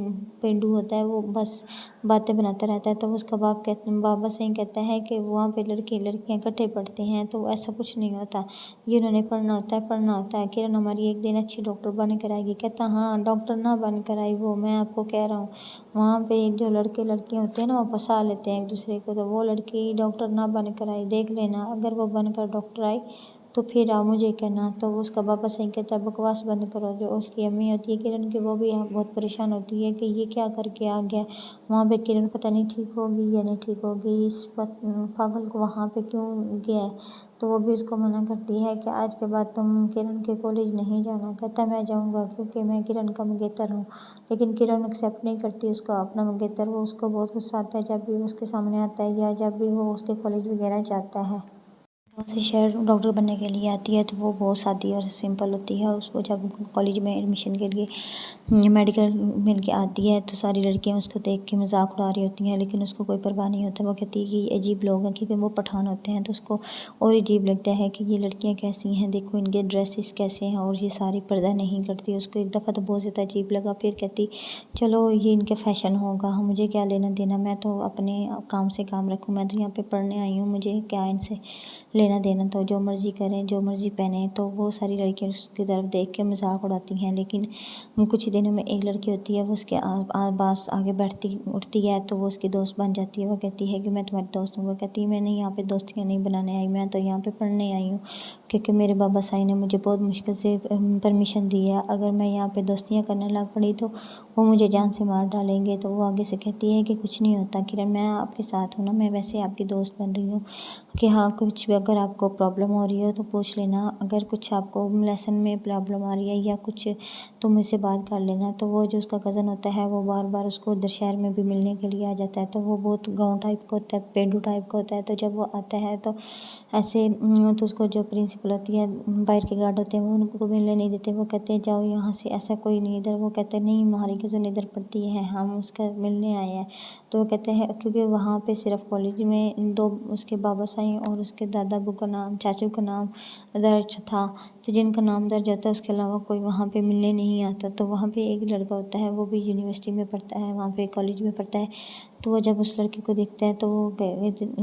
पेंडू होता है, वो बस बातें बनाता रहता है। तो उसका बाबा सही कहता है कि वहाँ पे लड़के लड़कियाँ इकट्ठे पढ़ते हैं, तो ऐसा कुछ नहीं होता, ये उन्होंने पढ़ना होता है। किरण हमारी एक दिन अच्छी डॉक्टर बन कर आएगी। कहता हाँ डॉक्टर ना बन कर आई वो, मैं आपको कह रहा हूँ वहाँ पे जो लड़के लड़कियाँ होते हैं ना, वो फंसा लेते हैं एक दूसरे को। तो वो लड़की डॉक्टर ना बन कर आई, देख लेना अगर वो बनकर डॉक्टर आई तो फिर आओ मुझे कहना। तो उसका पापा सही कहता है बकवास बंद करो। जो उसकी अम्मी होती है किरण की, वो भी यहाँ बहुत परेशान होती है कि ये क्या करके आ गया वहाँ पे। किरण पता नहीं ठीक होगी या नहीं ठीक होगी, इस पागल को वहाँ पे क्यों गया है। तो वो भी उसको मना करती है कि आज के बाद तुम किरण के कॉलेज नहीं जाना। कहता मैं जाऊँगा क्योंकि मैं किरण का मंगेतर हूँ। लेकिन किरण एक्सेप्ट नहीं करती उसका अपना मंगेतर। वो उसको बहुत गुस्सा आता है जब भी वो उसके सामने आता है या जब भी वो उसके कॉलेज वगैरह जाता है। गाँव से शहर डॉक्टर बनने के लिए आती है तो वो बहुत सादी और सिंपल होती है। उसको जब कॉलेज में एडमिशन के लिए मेडिकल मिल के आती है तो सारी लड़कियां उसको देख के मजाक उड़ा रही होती हैं, लेकिन उसको कोई परवाह नहीं होता। वो कहती है कि ये अजीब लोग हैं, क्योंकि वो पठान होते हैं तो उसको और अजीब लगता है कि ये लड़कियाँ कैसी हैं, देखो इनके ड्रेसेस कैसे हैं और ये सारी पर्दा नहीं करती। उसको एक दफ़ा तो बहुत ज़्यादा अजीब लगा, फिर कहती चलो ये इनके फ़ैशन होगा, मुझे क्या लेना देना, मैं तो अपने काम से काम रखूँ, मैं तो यहाँ पे पढ़ने आई हूँ, मुझे क्या इनसे लेना देना। तो जो मर्ज़ी करें, जो मर्ज़ी पहने। तो वो सारी लड़कियाँ उसकी तरफ देख के मजाक उड़ाती हैं। लेकिन कुछ ही दिनों में एक लड़की होती है, वो उसके पास आगे बैठती उठती है तो वो उसकी दोस्त बन जाती है। वो कहती है कि मैं तुम्हारी दोस्त हूँ। वो कहती है मैंने यहाँ पे दोस्तियाँ नहीं बनाने आई, मैं तो यहाँ पे पढ़ने आई हूँ, क्योंकि मेरे बाबा साईं ने मुझे बहुत मुश्किल से परमिशन दी है। अगर मैं यहाँ पे दोस्तियाँ करने लग पड़ी तो वो मुझे जान से मार डालेंगे। तो वो आगे से कहती है कि कुछ नहीं होता किरण, मैं आपके साथ हूँ ना, मैं वैसे आपकी दोस्त बन रही हूँ कि हाँ कुछ भी अगर आपको प्रॉब्लम हो रही हो तो पूछ लेना, अगर कुछ आपको लेसन में प्रॉब्लम आ रही है या कुछ तो मुझसे बात कर लेना। तो वो जो उसका कज़न होता है वो बार बार उसको उधर शहर में भी मिलने के लिए आ जाता है। तो वो बहुत गाँव टाइप का होता है, पेंडू टाइप का होता है। तो जब वो आता है तो ऐसे तो उसको जो प्रिंसिपल होती है, बाहर के गार्ड होते हैं, वो उनको मिलने नहीं देते। वो कहते हैं जाओ यहाँ से, ऐसा कोई नहीं इधर। वो कहते हैं नहीं हमारी कज़न इधर पढ़ती है, हम उसका मिलने आए हैं। तो वो कहते हैं क्योंकि वहाँ पे सिर्फ कॉलेज में दो उसके बाबा साईं और उसके दादा अबू का नाम, चाचू का नाम दर्ज था। तो जिनका नाम दर्ज होता है उसके अलावा कोई वहाँ पे मिलने नहीं आता। तो वहाँ पे एक लड़का होता है, वो भी यूनिवर्सिटी में पढ़ता है, वहाँ पे कॉलेज में पढ़ता है। तो वो जब उस लड़के को देखता है तो वो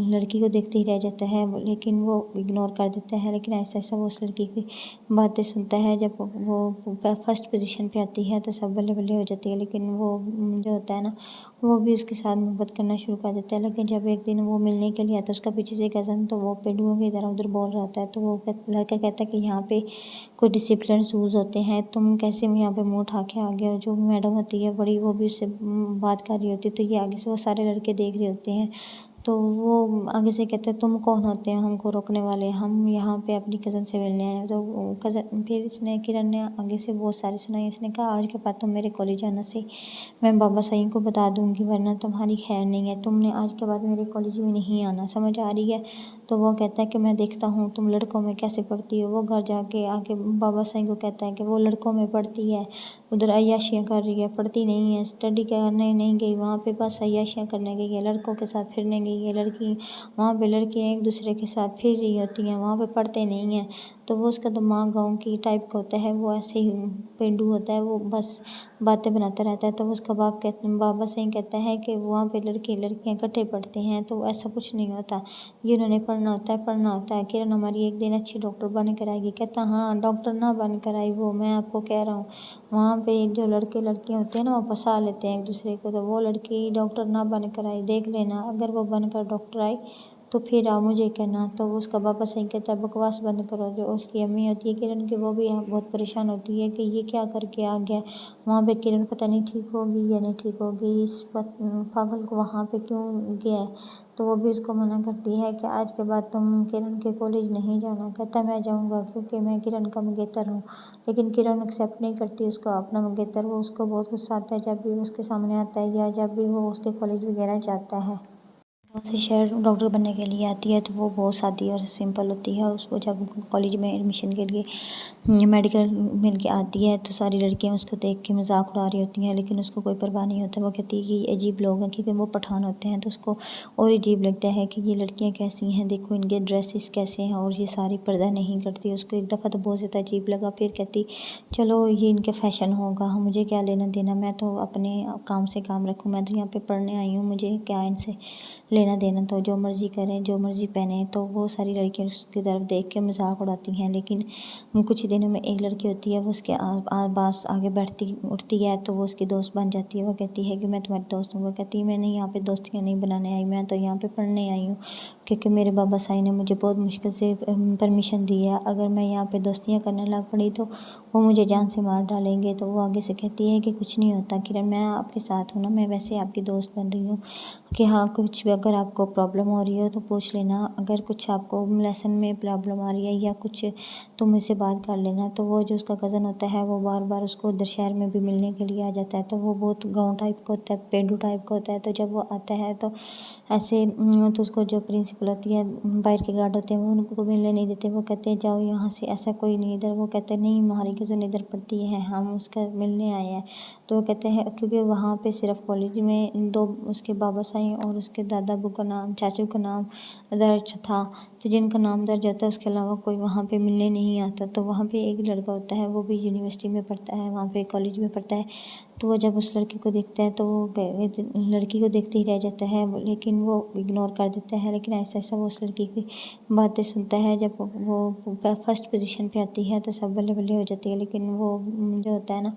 लड़की को देखते ही रह जाता है, लेकिन वो इग्नोर कर देता है। लेकिन ऐसा ऐसा वो उस लड़की की बातें सुनता है। जब वो फर्स्ट पोजीशन पे आती है तो सब बल्ले बल्ले हो जाती है। लेकिन वो जो होता है ना, वो भी उसके साथ मोहब्बत करना शुरू कर देता है। लेकिन जब एक दिन वो मिलने के लिए आता है उसका पीछे से कज़न, तो वो पेंडुओं की तरह उधर बोल रहा होता है। तो वो लड़का कहता है कि यहाँ पे कुछ डिसिप्लिन रूल्स होते हैं, तुम कैसे यहाँ पे मुँह उठा के आ गए हो। जो मैडम होती है बड़ी, वो भी उससे बात कर रही होती है। तो ये आगे से वो सारे लड़के देख रहे होते हैं। तो वो आगे से कहते हैं तुम कौन होते हैं हमको रोकने वाले, हम यहाँ पे अपनी कज़न से मिलने आए हैं। तो कज़न फिर इसने किरण ने आगे से बहुत सारी सुनाई। इसने कहा आज के बाद तुम मेरे कॉलेज आना से मैं बाबा साईं को बता दूंगी, वरना तुम्हारी खैर नहीं है। तुमने आज के बाद मेरे कॉलेज में नहीं आना, समझ आ रही है। तो वो कहता है कि मैं देखता हूँ तुम लड़कों में कैसे पढ़ती हो। वो घर जाके आके बाबा साईं को कहता है कि वो लड़कों में पढ़ती है, उधर अय्याशियाँ कर रही है, पढ़ती नहीं है, स्टडी करने नहीं गई, वहाँ पे बस अय्याशियाँ करने गई है, लड़कों के साथ फिरने गई है। लड़की वहाँ पे लड़कियाँ एक दूसरे के साथ फिर रही होती हैं, वहाँ पे पढ़ते नहीं हैं। तो वो उसका दिमाग गाँव की टाइप का होता है, वो ऐसे ही पेंडू होता है, वो बस बातें बनाता रहता है। तो उसका बाबा साईं कहता है कि वहाँ पे लड़के लड़कियाँ इकट्ठे पढ़ते हैं। तो ऐसा कुछ नहीं होता, ये उन्होंने पढ़ना होता है, पढ़ना होता है। किरण हमारी एक दिन अच्छी डॉक्टर बन कर आएगी। कहता हाँ डॉक्टर ना बन कर आई वो, मैं आपको कह रहा हूँ वहाँ पे जो लड़के लड़कियाँ होते हैं ना, वो फंसा लेते हैं एक दूसरे को। तो वो लड़की डॉक्टर ना बन कर आई, देख लेना अगर वो बनकर डॉक्टर आई तो फिर आओ मुझे कहना। तो उसका बाबा सही कहता है बकवास बंद करो। जो उसकी अम्मी होती है किरण की, वो भी बहुत परेशान होती है कि ये क्या करके आ गया वहाँ पे। किरण पता नहीं ठीक होगी या नहीं ठीक होगी, इस पागल को वहाँ पे क्यों गया है। तो वो भी उसको मना करती है कि आज के बाद तुम किरण के कॉलेज नहीं जाना। कहता मैं जाऊँगा क्योंकि मैं किरण का मंगेतर हूँ। लेकिन किरण एक्सेप्ट नहीं करती उसका अपना मंगेतर। वो उसको बहुत गुस्सा आता है जब भी वो उसके सामने आता है या जब भी वो उसके कॉलेज वगैरह जाता है। गाँव से शहर डॉक्टर बनने के लिए आती है तो वो बहुत सादी और सिंपल होती है। उसको जब कॉलेज में एडमिशन के लिए मेडिकल मिल के आती है तो सारी लड़कियां उसको देख के मजाक उड़ा रही होती हैं, लेकिन उसको कोई परवाह नहीं होता। वो कहती है कि ये अजीब लोग हैं, क्योंकि वो पठान होते हैं। तो उसको और अजीब लगता है कि ये लड़कियाँ कैसी हैं, देखो इनके ड्रेसेस कैसे हैं और ये सारी पर्दा नहीं करती। उसको एक दफ़ा तो बहुत ज़्यादा अजीब लगा, फिर कहती चलो ये इनके फ़ैशन होगा, मुझे क्या लेना देना, मैं तो अपने काम से काम रखूँ, मैं तो यहाँ पे पढ़ने आई हूँ, मुझे क्या इनसे लेना देना, तो जो मर्ज़ी करें, जो मर्ज़ी पहने, तो वो सारी लड़कियाँ उसकी तरफ देख के मजाक उड़ाती हैं। लेकिन कुछ ही दिनों में एक लड़की होती है, वो उसके पास आगे बैठती उठती है तो वो उसकी दोस्त बन जाती है। वो कहती है कि मैं तुम्हारी दोस्त हूँ। वो कहती है मैंने यहाँ पे दोस्तियाँ नहीं बनाने आई, मैं तो यहाँ पे पढ़ने आई हूँ, क्योंकि मेरे बाबा साईं ने मुझे बहुत मुश्किल से परमिशन दी है। अगर मैं यहाँ पे दोस्तियाँ करने लग पड़ी तो वो मुझे जान से मार डालेंगे। तो वो आगे से कहती है कि कुछ नहीं होता किरण, मैं आपके साथ हूँ ना, मैं वैसे आपकी दोस्त बन रही हूँ, कि हाँ कुछ भी अगर आपको प्रॉब्लम हो रही हो तो पूछ लेना, अगर कुछ आपको लेसन में प्रॉब्लम आ रही है या कुछ तो मुझसे बात कर लेना। तो वो जो उसका कज़न होता है वो बार बार उसको उधर शहर में भी मिलने के लिए आ जाता है। तो वो बहुत गाँव टाइप का होता है, पेंडू टाइप का होता है। तो जब वो आता है तो ऐसे तो उसको जो प्रिंसिपल होती है, बाहर के गार्ड होते हैं, वो उनको मिलने नहीं देते। वो कहते हैं जाओ यहाँ से, ऐसा कोई नहीं इधर। वो कहते हैं नहीं हमारी कज़न इधर पढ़ती है, हम उसका मिलने आए हैं। तो वो कहते हैं क्योंकि वहाँ पे सिर्फ कॉलेज में दो उसके बाबा साईं और उसके दादा अबू का नाम, चाचू का नाम दर्ज था। तो जिनका नाम दर्ज होता है उसके अलावा कोई वहाँ पे मिलने नहीं आता। तो वहाँ पे एक लड़का होता है, वो भी यूनिवर्सिटी में पढ़ता है, वहाँ पे कॉलेज में पढ़ता है। तो वो जब उस लड़की को देखता है तो वो लड़की को देखते ही रह जाता है, लेकिन वो इग्नोर कर देता है। लेकिन ऐसा ऐसा वो उस लड़की की बातें सुनता है। जब वो फर्स्ट पोजीशन पे आती है तो सब बल्ले बल्ले हो जाती है, लेकिन वो जो होता है ना,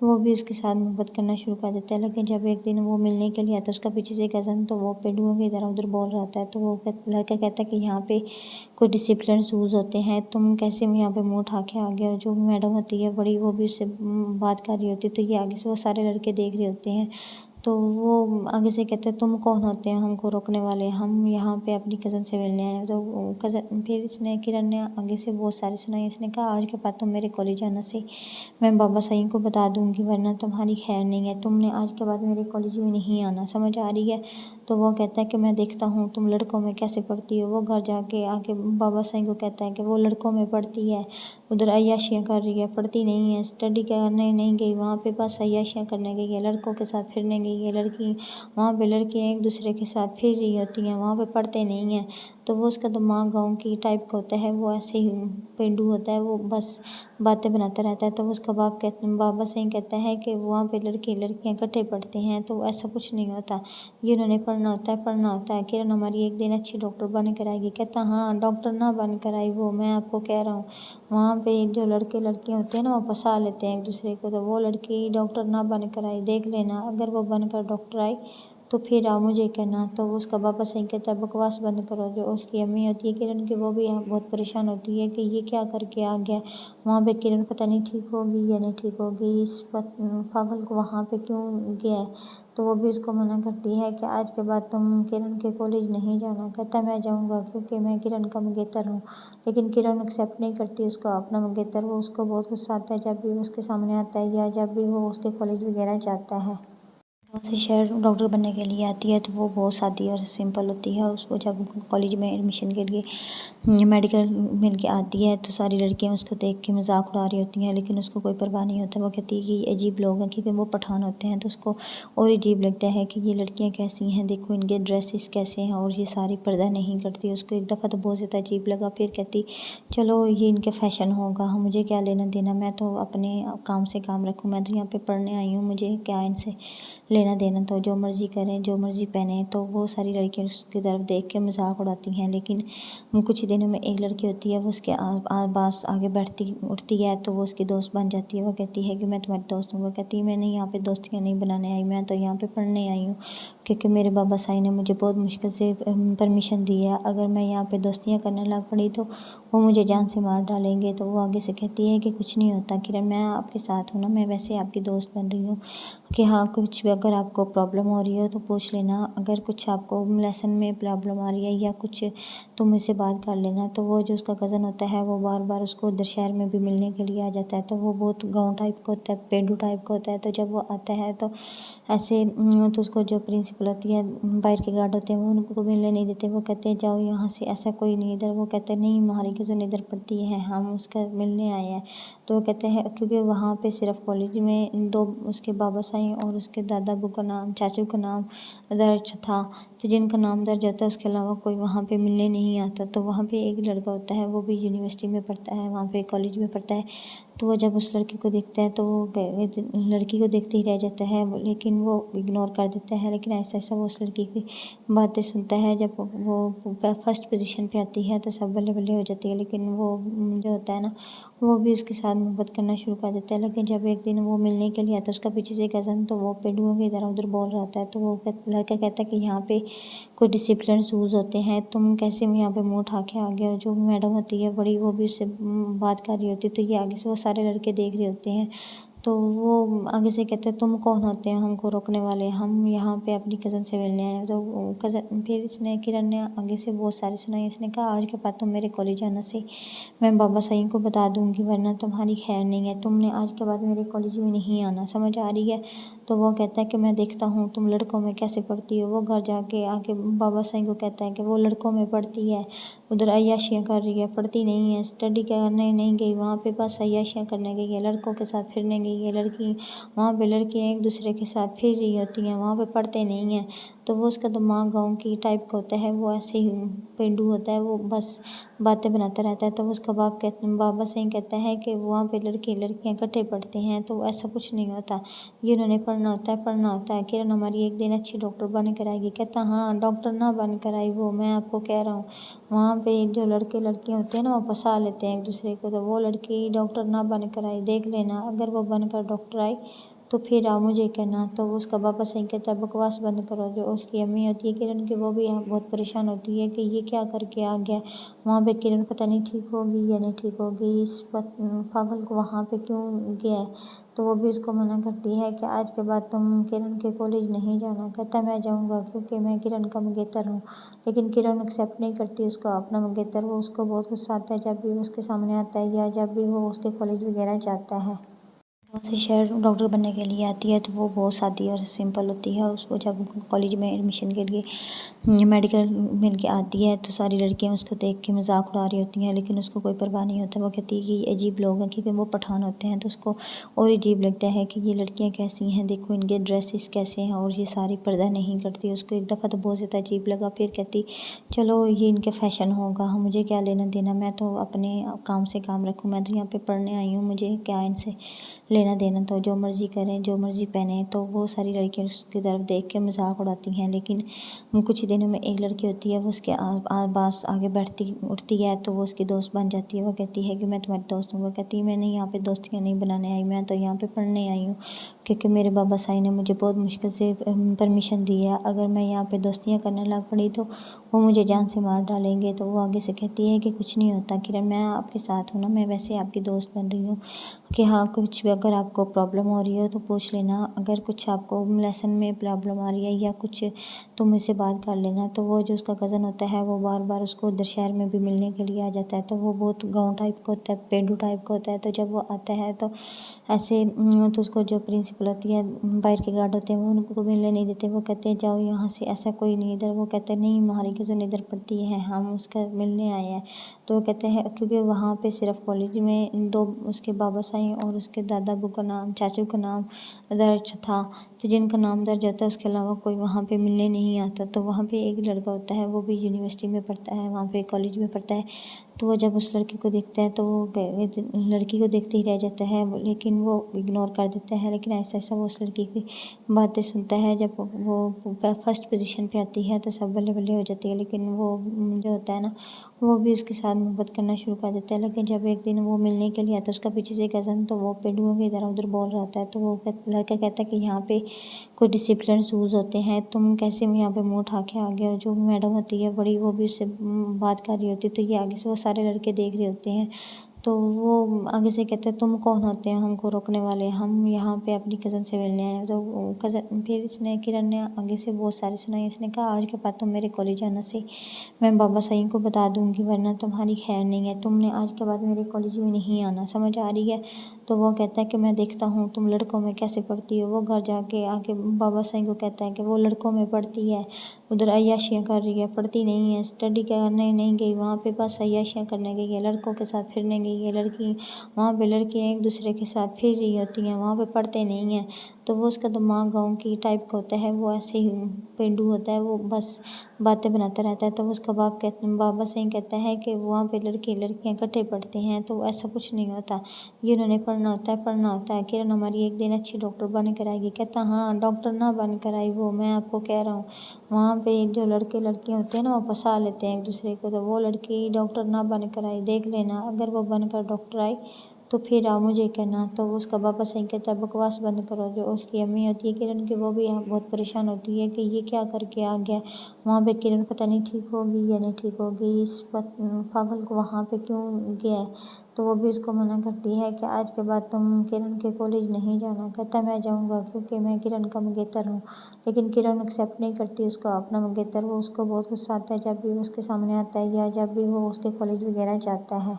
वो भी उसके साथ मोहब्बत करना शुरू कर देता है। लेकिन जब एक दिन वो मिलने के लिए आता है, उसका पीछे से कज़न, तो वो पेडुओं की तरह उधर बोल रहा होता है। तो वो लड़का कहता है कि यहाँ पे कुछ डिसिप्लिन रूल्स होते हैं, तुम कैसे यहाँ पे मुँह उठा के आ गए हो। जो मैडम होती है बड़ी, वो भी उससे बात कर रही होती है। तो ये आगे से वो सारे लड़के देख रहे होते हैं। तो वो आगे से कहते हैं तुम कौन होते हैं हमको रोकने वाले, हम यहाँ पे अपनी कज़न से मिलने आए हैं। तो कज़न फिर इसने किरण ने आगे से बहुत सारी सुनाई। इसने कहा आज के बाद तुम मेरे कॉलेज आना से मैं बाबा साईं को बता दूंगी, वरना तुम्हारी खैर नहीं है। तुमने आज के बाद मेरे कॉलेज में नहीं आना, समझ आ रही है। तो वो कहता है कि मैं देखता हूँ तुम लड़कों में कैसे पढ़ती हो। वो घर जाके आके बाबा साईं को कहता है कि वो लड़कों में पढ़ती है, उधर अय्याशियाँ कर रही है, पढ़ती नहीं है, स्टडी करने नहीं गई, वहाँ पे बस अय्याशियाँ करने गई है, लड़कों के साथ फिरने गई है। लड़की वहाँ पे लड़कियाँ एक दूसरे के साथ फिर रही होती हैं, वहाँ पे पढ़ते नहीं हैं। तो वो उसका दिमाग गाँव की टाइप का होता है, वो ऐसे ही पेंडू होता है, वो बस बातें बनाता रहता है। तो उसका बाबा साईं कहता है कि वहाँ पे लड़के लड़कियाँ इकट्ठे पढ़ते हैं। तो ऐसा कुछ नहीं होता, ये उन्होंने पढ़ना होता है, पढ़ना होता है। किरण हमारी एक दिन अच्छी डॉक्टर बन कर आएगी। कहता हाँ डॉक्टर ना बन कर आई, वो मैं आपको कह रहा हूँ वहाँ पे जो लड़के लड़कियाँ होते हैं ना, वो फंसा लेते हैं एक दूसरे को। तो वो लड़की डॉक्टर ना बन कर आई, देख लेना अगर वो बनकर डॉक्टर आई तो फिर आप मुझे कहना। तो उसका बाबा साईं कहता है बकवास बंद करो। जो उसकी अम्मी होती है किरण की, वो भी बहुत परेशान होती है कि ये क्या करके आ गया वहाँ पे। किरण पता नहीं ठीक होगी या नहीं ठीक होगी, इस पागल को वहाँ पे क्यों गया है। तो वो भी उसको मना करती है कि आज के बाद तुम किरण के कॉलेज नहीं जाना। कहता मैं जाऊँगा क्योंकि मैं किरण का मंगेतर हूँ। लेकिन किरण एक्सेप्ट नहीं करती उसको अपना मंगेतर। वो उसको बहुत गुस्सा आता है जब भी वो उसके सामने आता है या जब भी वो उसके कॉलेज वगैरह जाता है। गाँव से शहर डॉक्टर बनने के लिए आती है तो वो बहुत सादी और सिंपल होती है। उसको जब कॉलेज में एडमिशन के लिए मेडिकल मिल के आती है तो सारी लड़कियां उसको देख के मजाक उड़ा रही होती हैं, लेकिन उसको कोई परवाह नहीं होता। वो कहती है कि ये अजीब लोग हैं, क्योंकि वो पठान होते हैं। तो उसको और अजीब लगता है कि ये लड़कियाँ कैसी हैं, देखो इनके ड्रेसेस कैसे हैं और ये सारी पर्दा नहीं करती। उसको एक दफ़ा तो बहुत ज़्यादा अजीब लगा, फिर कहती चलो ये इनके फ़ैशन होगा, मुझे क्या लेना देना, मैं तो अपने काम से काम रखूँ, मैं तो यहाँ पे पढ़ने आई हूँ, मुझे क्या इनसे लेना देना। तो जो मर्ज़ी करें, जो मर्ज़ी पहने, तो वो सारी लड़कियाँ उसकी तरफ देख के मजाक उड़ाती हैं। लेकिन कुछ ही दिनों में एक लड़की होती है, वो उसके पास आगे बैठती उठती है तो वो उसकी दोस्त बन जाती है। वो कहती है कि मैं तुम्हारी दोस्त हूँ। वो कहती है मैंने यहाँ पे दोस्तियाँ नहीं बनाने आई, मैं तो यहाँ पे पढ़ने आई हूँ, क्योंकि मेरे बाबा साईं ने मुझे बहुत मुश्किल से परमिशन दी है। अगर मैं यहाँ पे दोस्तियाँ करने लग पड़ी तो वो मुझे जान से मार डालेंगे। तो वो आगे से कहती है कि कुछ नहीं होता किरण, मैं आपके साथ हूँ ना, मैं वैसे आपकी दोस्त बन रही हूँ, कि हाँ कुछ भी अगर आपको प्रॉब्लम हो रही हो तो पूछ लेना, अगर कुछ आपको लेसन में प्रॉब्लम आ रही है या कुछ तो मुझसे बात कर लेना। तो वो जो उसका कज़न होता है वो बार बार उसको उधर शहर में भी मिलने के लिए आ जाता है। तो वो बहुत गाँव टाइप का होता है, पेंडू टाइप का होता है। तो जब वो आता है तो ऐसे तो उसको जो प्रिंसिपल होती है, बाहर के गार्ड होते हैं, वो उनको मिलने नहीं देते। वो कहते हैं जाओ यहाँ से, ऐसा कोई नहीं इधर। वो कहते हैं नहीं हमारी कज़न इधर पढ़ती है, हम उसका मिलने आए हैं। तो वो कहते हैं क्योंकि वहाँ पे सिर्फ कॉलेज में दो उसके बाबा साईं और उसके दादा अबू का नाम, चाचू का नाम दर्ज था। तो जिनका नाम दर्ज होता है उसके अलावा कोई वहाँ पे मिलने नहीं आता। तो वहाँ पे एक लड़का होता है, वो भी यूनिवर्सिटी में पढ़ता है, वहाँ पे कॉलेज में पढ़ता है। तो वो जब उस लड़के को देखता है तो वो लड़की को देखते ही रह जाता है, लेकिन वो इग्नोर कर देता है। लेकिन ऐसा ऐसा वो उस लड़की की बातें सुनता है। जब वो फर्स्ट पोजीशन पे आती है तो सब बल्ले बल्ले हो जाती है, लेकिन वो जो होता है ना, वो भी उसके साथ मोहब्बत करना शुरू कर देता है। लेकिन जब एक दिन वो मिलने के लिए आता है, उसका पीछे से कज़न, तो वो पेडुओं की तरह उधर बोल रहा होता है। तो वो लड़का कहता है कि यहाँ पे कुछ डिसिप्लिन रूल्स होते हैं, तुम कैसे यहाँ पे मुँह उठा के आ गए हो। जो मैडम होती है बड़ी, वो भी उससे बात कर रही होती है। तो ये आगे से वो सारे लड़के देख रहे होते हैं। तो वो आगे से कहते हैं, तुम कौन होते हैं हमको रोकने वाले, हम यहाँ पे अपनी कज़न से मिलने आए हैं। तो कज़न फिर किरण ने आगे से बहुत सारी सुनाई। इसने कहा, आज के बाद तुम मेरे कॉलेज आना से मैं बाबा सही को बता दूंगी, वरना तुम्हारी खैर नहीं है। तुमने आज के बाद मेरे कॉलेज में नहीं आना, समझ आ रही है। तो वो कहता है कि मैं देखता हूँ तुम लड़कों में कैसे पढ़ती हो। वो घर जाके आके बाबा सही को कहता है कि वो लड़कों में पढ़ती है, उधर अय्याशियाँ कर रही है, पढ़ती नहीं है, स्टडी करने नहीं गई, वहाँ पे बस अय्याशियाँ करने गई है, लड़कों के साथ फिरने गई है। लड़की वहाँ पे लड़कियाँ एक दूसरे के साथ फिर रही होती हैं, वहाँ पे पढ़ते नहीं हैं। तो वो उसका दिमाग गाँव की टाइप का होता है, वो ऐसे ही पेंडू होता है, वो बस बातें बनाता रहता है। तो उसका बाबा सही कहता है कि वहाँ पे लड़के लड़कियाँ इकट्ठे पढ़ते हैं। तो ऐसा कुछ नहीं होता, ये उन्होंने पढ़ना होता है। किरण हमारी एक दिन अच्छी डॉक्टर बन कर आएगी। कहता, हाँ डॉक्टर ना बन कर आई वो, मैं आपको कह रहा हूँ वहाँ पे जो लड़के लड़कियाँ होते हैं ना, वो फंसा लेते हैं एक दूसरे को। तो वो लड़की डॉक्टर ना बन कर आई, देख लेना, अगर वो बनकर डॉक्टर आई तो फिर आप मुझे कहना। तो उसका बाबा सही कहता है, बकवास बंद करो। जो उसकी अम्मी होती है किरण की, वो भी बहुत परेशान होती है कि ये क्या करके आ गया वहाँ पे। किरण पता नहीं ठीक होगी या नहीं ठीक होगी, इस पागल को वहाँ पे क्यों गया है। तो वो भी उसको मना करती है कि आज के बाद तुम किरण के कॉलेज नहीं जाना। कहता, मैं जाऊँगा क्योंकि मैं किरण का मंगेतर हूँ। लेकिन किरण एक्सेप्ट नहीं करती उसका अपना मंगेतर। वो उसको बहुत गुस्सा आता है जब भी वो उसके सामने आता है या जब भी वो उसके कॉलेज वगैरह जाता है। गाँव से शहर डॉक्टर बनने के लिए आती है तो वो बहुत सादी और सिंपल होती है। उसको जब कॉलेज में एडमिशन के लिए मेडिकल मिल के आती है तो सारी लड़कियां उसको देख के मजाक उड़ा रही होती हैं, लेकिन उसको कोई परवाह नहीं होता। वो कहती है कि ये अजीब लोग हैं, क्योंकि वो पठान होते हैं। तो उसको और अजीब लगता है कि ये लड़कियाँ कैसी हैं, देखो इनके ड्रेसेस कैसे हैं, और ये सारी पर्दा नहीं करती। उसको एक दफ़ा तो बहुत ज़्यादा अजीब लगा। फिर कहती, चलो ये इनके फ़ैशन होगा, मुझे क्या लेना देना, मैं तो अपने काम से काम रखूँ, मैं तो यहाँ पे पढ़ने आई हूँ, मुझे क्या इनसे लेना देना। तो जो मर्ज़ी करें, जो मर्ज़ी पहने। तो वो सारी लड़कियाँ उसकी तरफ देख के मजाक उड़ाती हैं। लेकिन कुछ ही दिनों में एक लड़की होती है, वो उसके पास आगे बैठती उठती है तो वो उसकी दोस्त बन जाती है। वो कहती है कि मैं तुम्हारी दोस्त हूँ। वो कहती है, मैंने यहाँ पे दोस्तियाँ नहीं बनाने आई, मैं तो यहाँ पे पढ़ने आई हूँ, क्योंकि मेरे बाबा साईं ने मुझे बहुत मुश्किल से परमिशन दी है। अगर मैं यहाँ पे दोस्तियाँ करने लग पड़ी तो वो मुझे जान से मार डालेंगे। तो वो आगे से कहती है कि कुछ नहीं होता किरण, मैं आपके साथ हूँ ना, मैं वैसे आपकी दोस्त बन रही हूँ कि हाँ, कुछ भी अगर आपको प्रॉब्लम हो रही हो तो पूछ लेना, अगर कुछ आपको लेसन में प्रॉब्लम आ रही है या कुछ तो मुझसे बात कर लेना। तो वो जो उसका कज़न होता है वो बार बार उसको उधर शहर में भी मिलने के लिए आ जाता है। तो वो बहुत गाँव टाइप का होता है, पेंडू टाइप का होता है। तो जब वो आता है तो ऐसे तो उसको जो प्रिंसिपल होती है, बाहर के गार्ड होते हैं, वो उनको मिलने नहीं देते। वो कहते हैं जाओ यहाँ से, ऐसा कोई नहीं इधर। वो कहते हैं नहीं, हमारी कज़न इधर पढ़ती है, हम उसका मिलने आए हैं। तो वो कहते हैं क्योंकि वहाँ पे सिर्फ कॉलेज में दो उसके बाबा साईं और उसके दादा अबू का नाम, चाचू का नाम दर्ज था। तो जिनका नाम दर्ज होता है उसके अलावा कोई वहाँ पे मिलने नहीं आता। तो वहाँ पे एक लड़का होता है, वो भी यूनिवर्सिटी में पढ़ता है, वहाँ पे कॉलेज में पढ़ता है। तो वो जब उस लड़के को देखता है तो वो लड़की को देखते ही रह जाता है, लेकिन वो इग्नोर कर देता है। लेकिन ऐसा ऐसा वो उस लड़की की बातें सुनता है। जब वो फर्स्ट पोजीशन पे आती है तो सब बल्ले बल्ले हो जाती है, लेकिन वो जो होता है ना, वो भी उसके साथ मोहब्बत करना शुरू कर देता है। लेकिन जब एक दिन वो मिलने के लिए आता है, उसका पीछे से कज़न, तो वो पेडुओं की तरह उधर बोल रहा होता है। तो वो लड़का कहता है कि यहाँ पे कुछ डिसिप्लिन रूल्स होते हैं, तुम कैसे यहाँ पे मुँह उठा के आ गए हो। जो मैडम होती है बड़ी, वो भी उससे बात कर रही होती है। तो ये आगे से वो सारे लड़के देख रहे होते हैं। तो वो आगे से कहते हैं, तुम कौन होते हैं हमको रोकने वाले, हम यहाँ पे अपनी कज़न से मिलने आए हैं। तो कज़न फिर किरण ने आगे से बहुत सारी सुनाई। इसने कहा, आज के बाद तुम मेरे कॉलेज आना से मैं बाबा सही को बता दूंगी, वरना तुम्हारी खैर नहीं है। तुमने आज के बाद मेरे कॉलेज में नहीं आना, समझ आ रही है। तो वो कहता है कि मैं देखता हूँ तुम लड़कों में कैसे पढ़ती हो। वो घर जाके आके बाबा सही को कहता है कि वो लड़कों में पढ़ती है, उधर अय्याशियाँ कर रही है, पढ़ती नहीं है, स्टडी करने नहीं गई, वहाँ पे बस अय्याशियाँ करने गई है, लड़कों के साथ फिरने गई है लड़की, वहाँ पे लड़कियाँ एक दूसरे के साथ फिर रही होती हैं, वहाँ पे पढ़ते नहीं हैं। तो वो उसका दिमाग गाँव की टाइप का होता है, वो ऐसे ही पेंडू होता है, वो बस बातें बनाता रहता है। तो उसका बाबा सही कहता है कि वहाँ पे लड़के लड़कियाँ इकट्ठे पढ़ते हैं, तो ऐसा कुछ नहीं होता, ये उन्होंने पढ़ना होता है। किरण हमारी एक दिन अच्छी डॉक्टर बन कर आएगी। कहता हाँ डॉक्टर ना बन कर आई वो, मैं आपको कह रहा हूँ वहाँ पे जो लड़के लड़कियाँ होते हैं ना, वो फंसा लेते हैं एक दूसरे को। तो वो लड़की डॉक्टर ना बन कर आई, देख लेना अगर वो बनकर डॉक्टर आई तो फिर आप मुझे कहना। तो उसका बाबा सही कहता है बकवास बंद करो। जो उसकी अम्मी होती है किरण की, वो भी बहुत परेशान होती है कि ये क्या करके आ गया वहाँ पे, किरण पता नहीं ठीक होगी या नहीं ठीक होगी, इस पागल को वहाँ पे क्यों गया है। तो वो भी उसको मना करती है कि आज के बाद तुम किरण के कॉलेज नहीं जाना। कहता मैं जाऊँगा क्योंकि मैं किरण का मंगेतर हूँ, लेकिन किरण एक्सेप्ट नहीं करती उसका अपना मंगेतर। वो उसको बहुत गुस्सा आता है जब भी वो उसके सामने आता है या जब भी वो उसके कॉलेज वगैरह जाता है।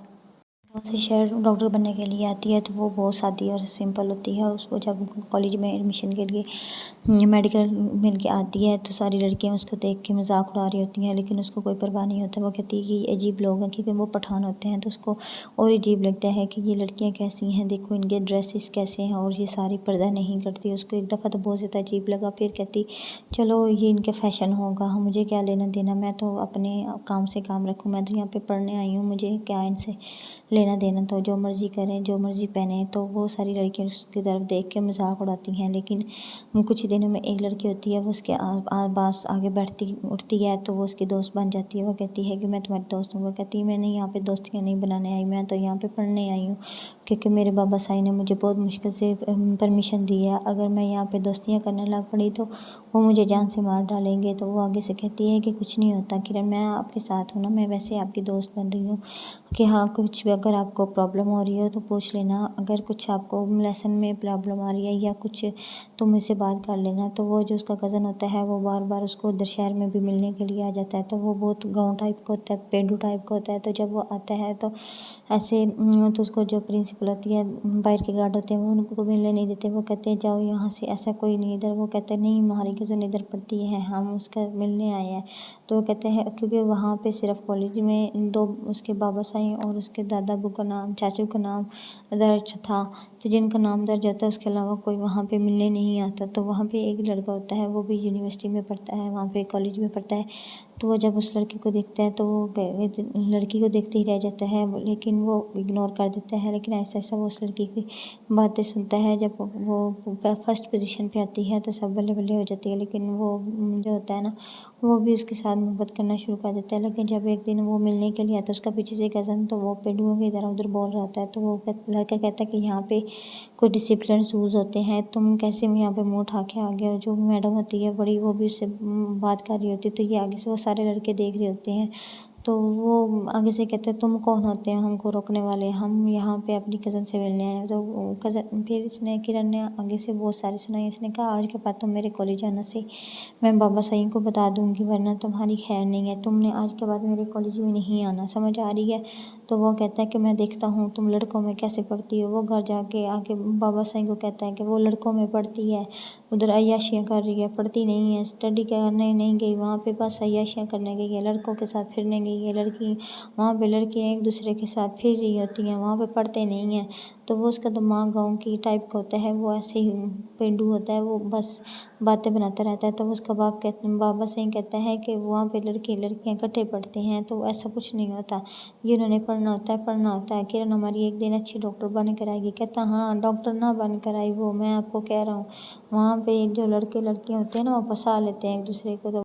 गाँव से शहर डॉक्टर बनने के लिए आती है तो वो बहुत सादी और सिंपल होती है। उसको जब कॉलेज में एडमिशन के लिए मेडिकल मिल के आती है तो सारी लड़कियां उसको देख के मजाक उड़ा रही होती हैं, लेकिन उसको कोई परवाह नहीं होता। वो कहती है कि ये अजीब लोग हैं, क्योंकि वो पठान होते हैं तो उसको और अजीब लगता है कि ये लड़कियाँ कैसी हैं, देखो इनके ड्रेसेस कैसे हैं और ये सारी पर्दा नहीं करती। उसको एक दफ़ा तो बहुत ज़्यादा अजीब लगा, फिर कहती चलो ये इनके फ़ैशन होगा, मुझे क्या लेना देना, मैं तो अपने काम से काम रखूँ, मैं तो यहाँ पे पढ़ने आई हूँ, मुझे क्या इनसे लेना देना। तो जो मर्ज़ी करें जो मर्ज़ी पहने। तो वो सारी लड़कियाँ उसकी तरफ देख के मजाक उड़ाती हैं। लेकिन कुछ ही दिनों में एक लड़की होती है, वो उसके पास आगे बैठती उठती है तो वो उसकी दोस्त बन जाती है। वो कहती है कि मैं तुम्हारी दोस्त हूँ। वो कहती है मैंने यहाँ पे दोस्तियाँ नहीं बनाने आई, मैं तो यहाँ पे पढ़ने आई हूँ, क्योंकि मेरे बाबा साईं ने मुझे बहुत मुश्किल से परमिशन दी है। अगर मैं यहाँ पे दोस्तियाँ करने लग पड़ी तो वो मुझे जान से मार डालेंगे। तो वो आगे से कहती है कि कुछ नहीं होता किरण, मैं आपके साथ हूँ ना, मैं वैसे आपकी दोस्त बन रही हूँ कि हाँ कुछ भी अगर आपको प्रॉब्लम हो रही हो तो पूछ लेना, अगर कुछ आपको लेसन में प्रॉब्लम आ रही है या कुछ तो मुझसे बात कर लेना। तो वो जो उसका कज़न होता है वो बार बार उसको उधर शहर में भी मिलने के लिए आ जाता है। तो वो बहुत गाँव टाइप का होता है, पेंडू टाइप का होता है। तो जब वो आता है तो ऐसे तो उसको जो प्रिंसिपल होती है, बाहर के गार्ड होते हैं, वो उनको मिलने नहीं देते। वो कहते हैं जाओ यहाँ से, ऐसा कोई नहीं इधर। वो कहते हैं नहीं हमारी कज़न इधर पढ़ती है, हम उसका मिलने आए हैं। तो वो कहते हैं क्योंकि वहाँ पे सिर्फ कॉलेज में दो उसके बाबा साईं और उसके दादा अबू का नाम, चाचू का नाम दर्ज था। तो जिनका नाम दर्ज होता है उसके अलावा कोई वहाँ पे मिलने नहीं आता। तो वहाँ पे एक लड़का होता है, वो भी यूनिवर्सिटी में पढ़ता है, वहाँ पे कॉलेज में पढ़ता है। तो वो जब उस लड़के को देखता है तो वो लड़की को देखते ही रह जाता है, लेकिन वो इग्नोर कर देता है। लेकिन ऐसा ऐसा वो उस लड़की की बातें सुनता है। जब वो फर्स्ट पोजीशन पे आती है तो सब बल्ले बल्ले हो जाती है, लेकिन वो जो होता है ना वो भी उसके साथ मोहब्बत करना शुरू कर देता है। लेकिन जब एक दिन वो मिलने के लिए आता है उसका पीछे से कज़न, तो वो पेंडुओं की तरह उधर बोल रहा होता है। तो वो लड़का कहता है कि यहाँ पे कोई डिसिप्लिन रूल्स होते हैं, तुम कैसे यहाँ पे मुँह उठा के आ गए हो। जो मैडम होती है बड़ी, वो भी उससे बात कर रही होती है। तो ये आगे से वो सारे लड़के देख रहे होते हैं। तो वो आगे से कहते हैं तुम कौन होते हैं हमको रोकने वाले, हम यहाँ पे अपनी कज़न से मिलने आए हैं। तो कज़न फिर इसने किरण ने आगे से बहुत सारी सुनाई। इसने कहा आज के बाद तुम मेरे कॉलेज आने से मैं बाबा साईं को बता दूँगी, वरना तुम्हारी खैर नहीं है। तुमने आज के बाद मेरे कॉलेज में नहीं आना, समझ आ रही है। तो वो कहता है कि मैं देखता हूँ तुम लड़कों में कैसे पढ़ती हो। वो घर जाके आके बाबा साईं को कहता है कि वो लड़कों में पढ़ती है, उधर अय्याशियाँ कर रही है, पढ़ती नहीं है, स्टडी करने नहीं गई, वहाँ पे बस अय्याशियाँ करने गई है, लड़कों के साथ फिरने गई है। लड़की वहाँ पे लड़कियाँ एक दूसरे के साथ फिर रही होती हैं, वहाँ पे पढ़ते नहीं हैं। तो वो उसका दिमाग गाँव की टाइप का होता है, वो ऐसे ही पेंडू होता है, वो बस बातें बनाता रहता है। तो उसका बाबा सही कहता है कि वहाँ पे लड़के लड़कियाँ इकट्ठे पढ़ते हैं, तो ऐसा कुछ नहीं होता, ये उन्होंने पढ़ना होता है। किरण हमारी एक दिन अच्छी डॉक्टर बन कर आएगी। कहता हाँ डॉक्टर ना बन कर आई वो, मैं आपको कह रहा हूँ वहाँ पे जो लड़के लड़कियाँ होते हैं ना, वो फंसा लेते हैं एक दूसरे को। तो